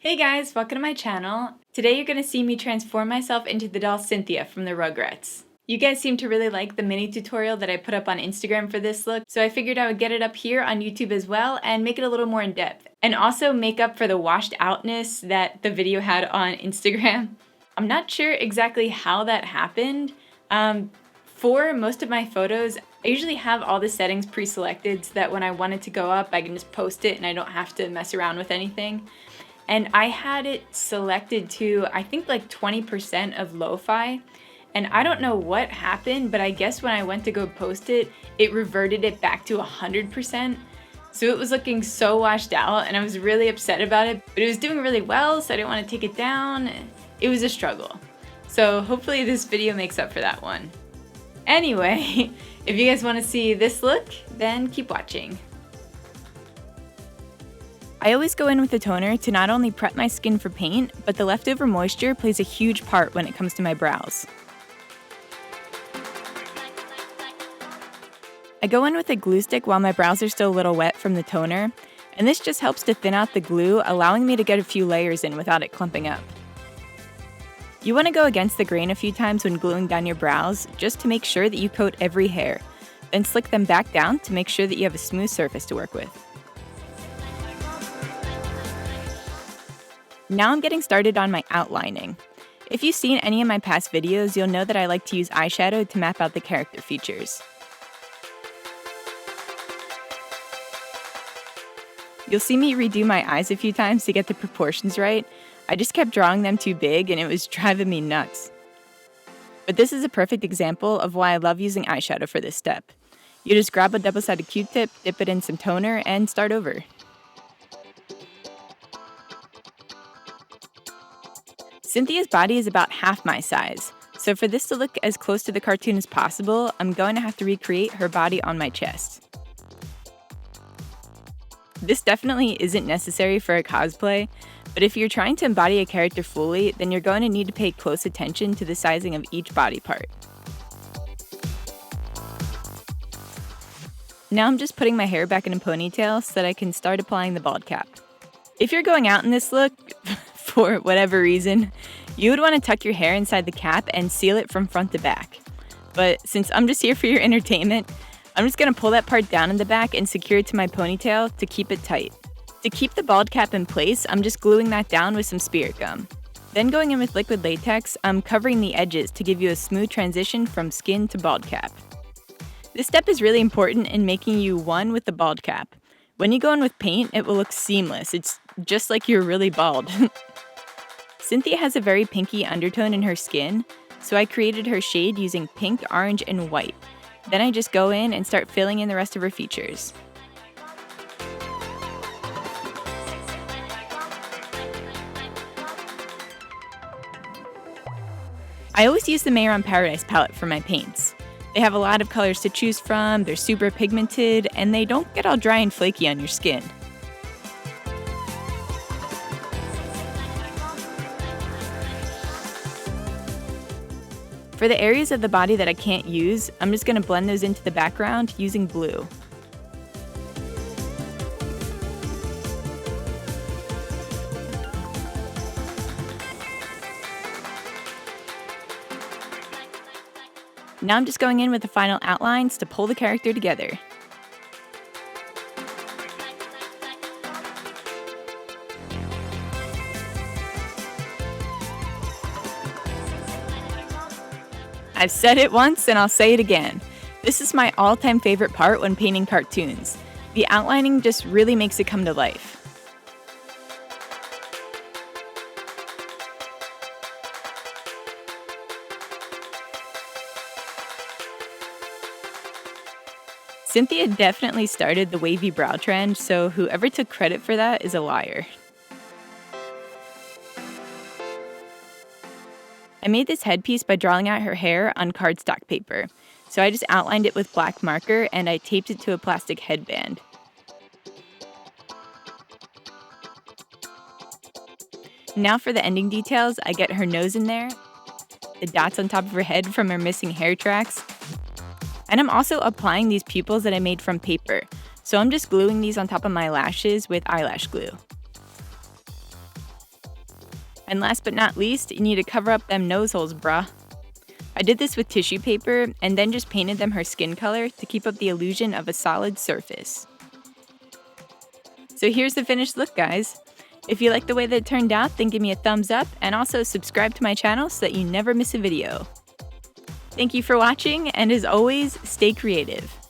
Hey guys, welcome to my channel. Today you're going to see me transform myself into the doll Cynthia from the Rugrats. You guys seem to really like the mini tutorial that I put up on Instagram for this look, so I figured I would get it up here on YouTube as well and make it a little more in depth. And also make up for the washed outness that the video had on Instagram. I'm not sure exactly how that happened. For most of my photos, I usually have all the settings pre-selected so that when I want it to go up, I can just post it and I don't have to mess around with anything. And I had it selected to, I think like 20% of lo-fi. And I don't know what happened, but I guess when I went to go post it, it reverted it back to 100%. So it was looking so washed out and I was really upset about it, but it was doing really well, so I didn't want to take it down. It was a struggle. So hopefully this video makes up for that one. Anyway, if you guys want to see this look, then keep watching. I always go in with a toner to not only prep my skin for paint, but the leftover moisture plays a huge part when it comes to my brows. I go in with a glue stick while my brows are still a little wet from the toner, and this just helps to thin out the glue, allowing me to get a few layers in without it clumping up. You want to go against the grain a few times when gluing down your brows, just to make sure that you coat every hair, then slick them back down to make sure that you have a smooth surface to work with. Now I'm getting started on my outlining. If you've seen any of my past videos, you'll know that I like to use eyeshadow to map out the character features. You'll see me redo my eyes a few times to get the proportions right. I just kept drawing them too big and it was driving me nuts. But this is a perfect example of why I love using eyeshadow for this step. You just grab a double-sided Q-tip, dip it in some toner, and start over. Cynthia's body is about half my size, so for this to look as close to the cartoon as possible, I'm going to have to recreate her body on my chest. This definitely isn't necessary for a cosplay, but if you're trying to embody a character fully, then you're going to need to pay close attention to the sizing of each body part. Now I'm just putting my hair back in a ponytail so that I can start applying the bald cap. If you're going out in this look, for whatever reason, you would want to tuck your hair inside the cap and seal it from front to back. But since I'm just here for your entertainment, I'm just going to pull that part down in the back and secure it to my ponytail to keep it tight. To keep the bald cap in place, I'm just gluing that down with some spirit gum. Then going in with liquid latex, I'm covering the edges to give you a smooth transition from skin to bald cap. This step is really important in making you one with the bald cap. When you go in with paint, it will look seamless. It's just like you're really bald. Cynthia has a very pinky undertone in her skin, so I created her shade using pink, orange, and white. Then I just go in and start filling in the rest of her features. I always use the Mayor on Paradise palette for my paints. They have a lot of colors to choose from, they're super pigmented, and they don't get all dry and flaky on your skin. For the areas of the body that I can't use, I'm just going to blend those into the background using blue. Now I'm just going in with the final outlines to pull the character together. I've said it once and I'll say it again. This is my all-time favorite part when painting cartoons. The outlining just really makes it come to life. Cynthia definitely started the wavy brow trend, so whoever took credit for that is a liar. I made this headpiece by drawing out her hair on cardstock paper. So I just outlined it with black marker and I taped it to a plastic headband. Now for the ending details, I get her nose in there, the dots on top of her head from her missing hair tracks, and I'm also applying these pupils that I made from paper. So I'm just gluing these on top of my lashes with eyelash glue. And last but not least, you need to cover up them nose holes, bruh. I did this with tissue paper and then just painted them her skin color to keep up the illusion of a solid surface. So here's the finished look, guys. If you like the way that it turned out, then give me a thumbs up and also subscribe to my channel so that you never miss a video. Thank you for watching, and as always, stay creative.